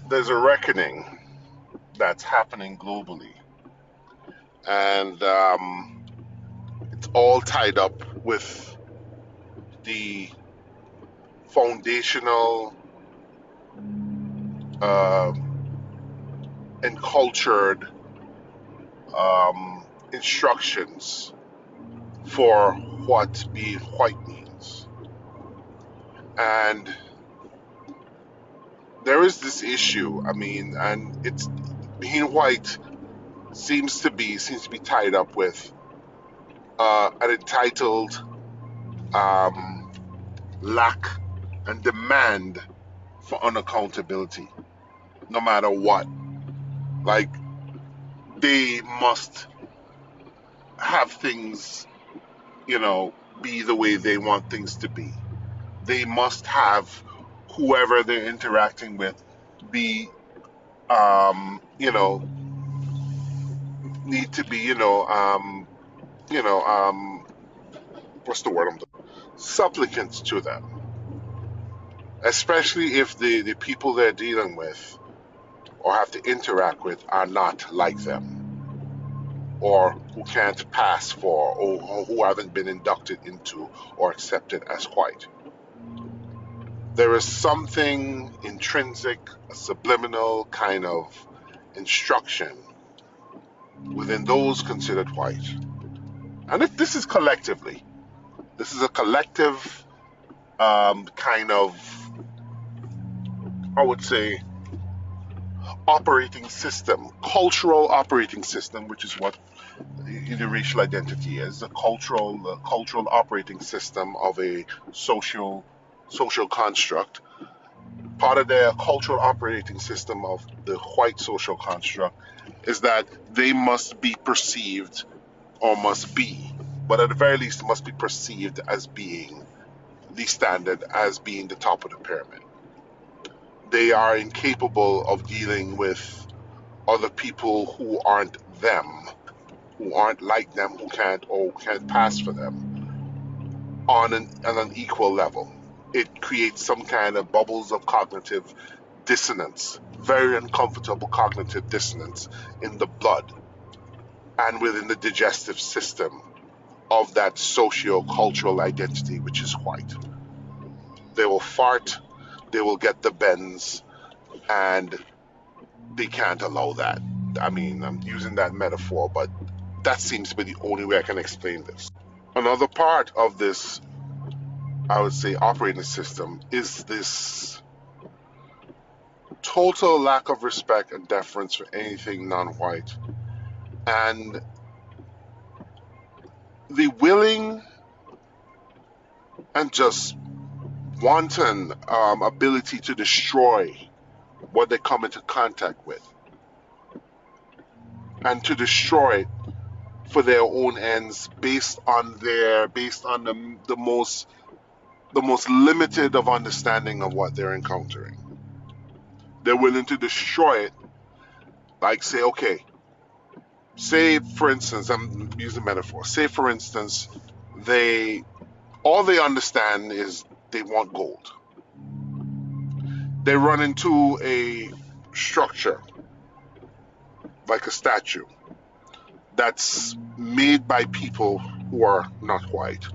There's a reckoning that's happening globally, and it's all tied up with the foundational uh, and cultured instructions for what being white means. And there is this issue. I mean, and it's being white seems to be tied up with an entitled um, lack and demand for unaccountability, no matter what. Like they must have things, be the way they want things to be. They must have whoever they're interacting with be, you know, need to be, you know, what's the word I'm looking? Supplicants to them, especially if the people they're dealing with or have to interact with are not like them, or who can't pass for, or who haven't been inducted into or accepted as white. There is something intrinsic, a subliminal kind of instruction within those considered white. And if this is collectively, this is a collective kind of, I would say, operating system, cultural operating system, which is what the racial identity is, a cultural operating system of a social construct. Part of their cultural operating system of the white social construct is that they must be perceived, or must be, but at the very least must be perceived as being the standard, as being the top of the pyramid. They are incapable of dealing with other people who aren't them, who aren't like them, who can't pass for them on an equal level. It creates some kind of bubbles of cognitive dissonance, very uncomfortable cognitive dissonance in the blood and within the digestive system of that socio-cultural identity, which is white. They will fart, they will get the bends, and they can't allow that. I mean, I'm using that metaphor, but that seems to be the only way I can explain this. Another part of this, I would say, operating system is this total lack of respect and deference for anything non-white, and the willing and just wanton ability to destroy what they come into contact with, and to destroy it for their own ends, based on the most limited of understanding of what they're encountering. They're willing to destroy it. Like, say for instance, I'm using metaphor. Say for instance, they all they understand is they want gold. They run into a structure like a statue that's made by people who are not white,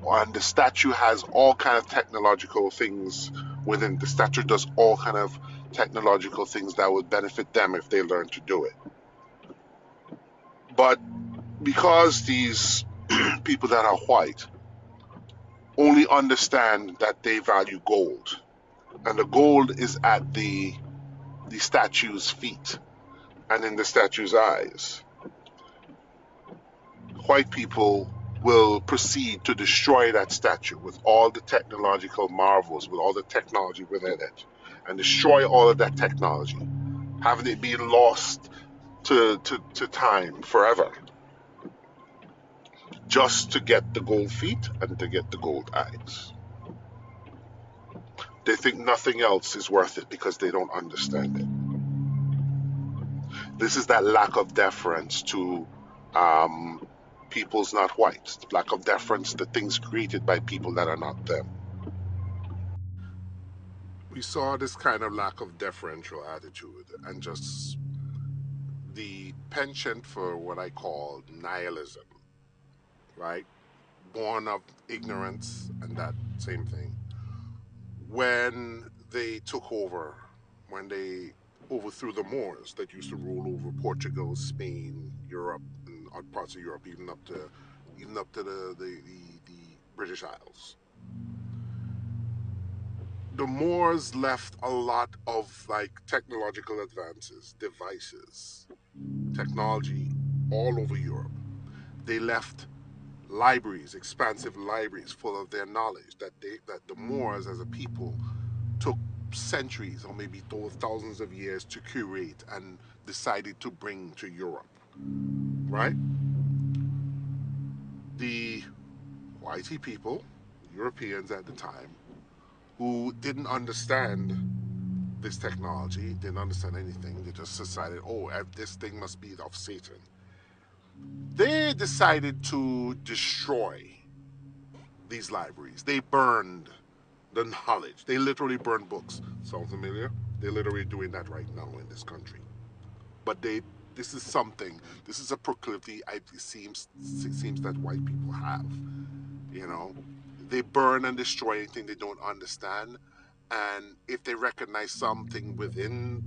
and the statue has all kind of technological things within. The statue does all kind of technological things that would benefit them if they learn to do it. But because these people that are white only understand that they value gold, and the gold is at the statue's feet and in the statue's eyes, white people will proceed to destroy that statue with all the technological marvels, with all the technology within it, and destroy all of that technology, having it be lost to time forever, just to get the gold feet and to get the gold eyes. They think nothing else is worth it because they don't understand it. This is that lack of deference to people's not whites, lack of deference to things created by people that are not them. we saw this kind of lack of deferential attitude and just the penchant for what I call nihilism, right? Born of ignorance and that same thing. When they took over, when they overthrew the Moors that used to rule over Portugal, Spain, Europe, and other parts of Europe, even up to the British Isles. The Moors left a lot of like technological advances, devices, technology all over Europe. They left libraries, expansive libraries full of their knowledge that the Moors as a people took centuries or maybe thousands of years to curate and decided to bring to Europe, right? The whitey people, Europeans at the time, who didn't understand this technology, didn't understand anything, they just decided, oh, this thing must be of Satan. They decided to destroy these libraries. They burned the knowledge. They literally burned books. Sound familiar? They're literally doing that right now in this country. But this is something, this is a proclivity it seems that white people have. You know, they burn and destroy anything they don't understand, and if they recognize something within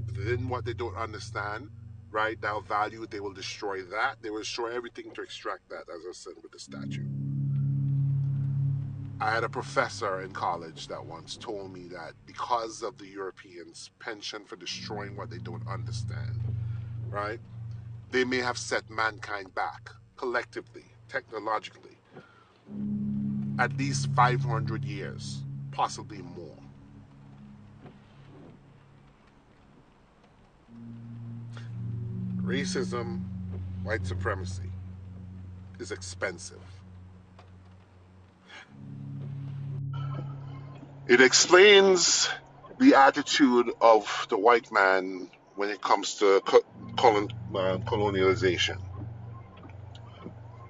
what they don't understand, right, that value, they will destroy that. They will destroy everything to extract that, as I said with the statue. I had a professor in college that once told me that because of the Europeans' penchant for destroying what they don't understand, right, they may have set mankind back collectively, technologically, at least 500 years, possibly more. Racism, white supremacy is expensive. It explains the attitude of the white man when it comes to colonialization.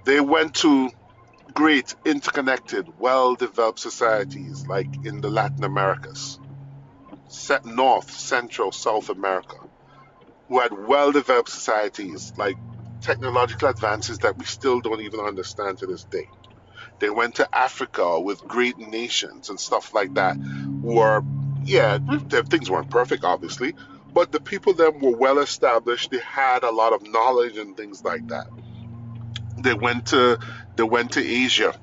They went to great, interconnected, well-developed societies like in the Latin Americas, North, Central, South America, who had well-developed societies like technological advances that we still don't even understand to this day. They went to Africa with great nations and stuff like that. Were, yeah, things weren't perfect, obviously, but the people there were well established. They had a lot of knowledge and things like that. They went to Asia,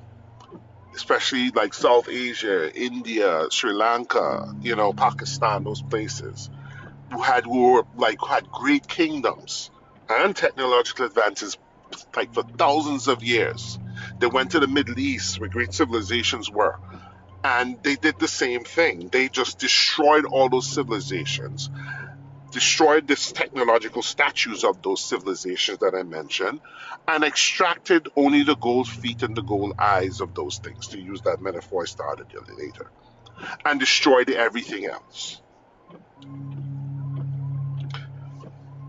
especially like South Asia, India, Sri Lanka, Pakistan, those places, who had great kingdoms and technological advances like for thousands of years. They went to the Middle East where great civilizations were, and they did the same thing. They just destroyed all those civilizations, destroyed the technological statues of those civilizations that I mentioned, and extracted only the gold feet and the gold eyes of those things, to use that metaphor I started later, and destroyed everything else.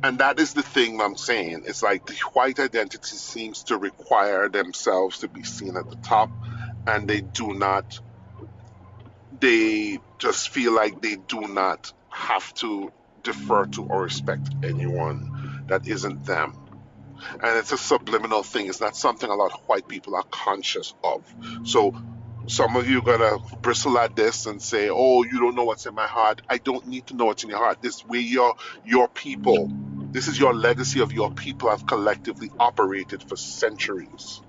And that is the thing I'm saying. It's like the white identity seems to require themselves to be seen at the top, and they just feel like they do not have to defer to or respect anyone that isn't them. And it's a subliminal thing. It's not something a lot of white people are conscious of. So some of you are going to bristle at this and say, oh, you don't know what's in my heart. I don't need to know what's in your heart. This way your people, this is your legacy of your people have collectively operated for centuries.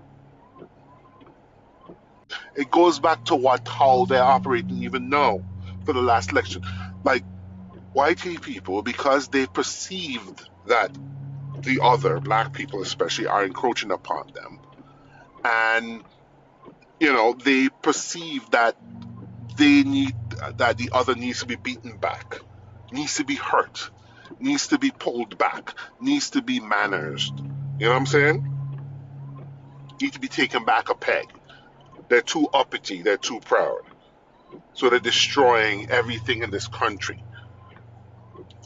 It goes back to how they're operating even now for the last election. Like white people, because they perceived that the other, black people especially, are encroaching upon them. And, they perceive that that the other needs to be beaten back, needs to be hurt, needs to be pulled back, needs to be managed. You know what I'm saying? Need to be taken back a peg. They're too uppity, they're too proud. So they're destroying everything in this country.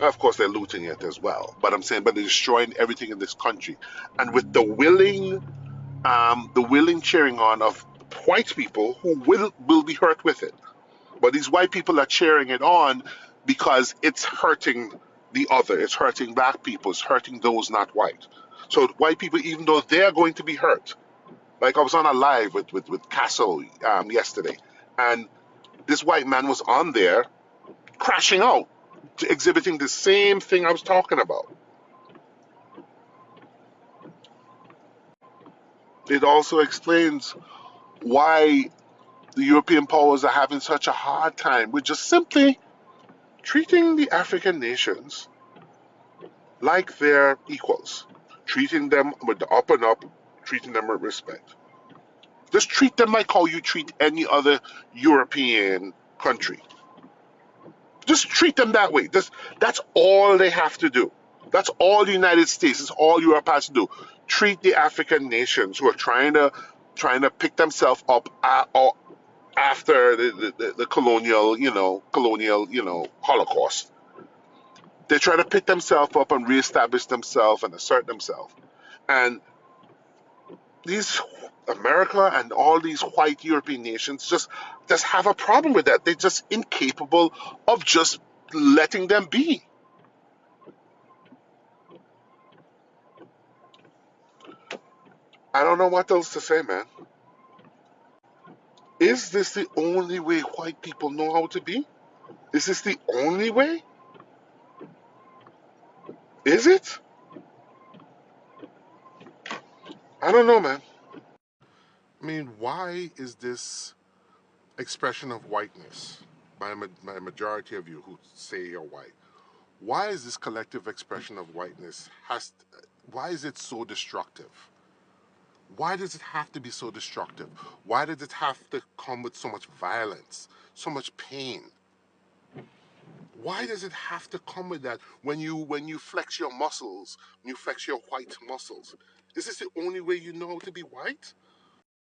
Of course, they're looting it as well. But they're destroying everything in this country. And with the willing cheering on of white people who will be hurt with it. But these white people are cheering it on because it's hurting the other. It's hurting black people. It's hurting those not white. So white people, even though they're going to be hurt, like I was on a live with Castle yesterday, and this white man was on there crashing out, exhibiting the same thing I was talking about. It also explains why the European powers are having such a hard time with just simply treating the African nations like they're equals, treating them with the up and up, treating them with respect. Just treat them like how you treat any other European country. Just treat them that way. That's all they have to do. That's all the United States, it's all Europe has to do. Treat the African nations who are trying to pick themselves up after the colonial Holocaust. They try to pick themselves up and reestablish themselves and assert themselves. And these America and all these white European nations just have a problem with that. They're just incapable of just letting them be. I don't know what else to say, man. Is this the only way white people know how to be? Is this the only way? Is it? I don't know, man. I mean, why is this expression of whiteness by a majority of you who say you're white? Why is this collective expression of whiteness why is it so destructive? Why does it have to be so destructive? Why does it have to come with so much violence, so much pain? Why does it have to come with that when you flex your muscles, when you flex your white muscles? Is this the only way you know how to be white?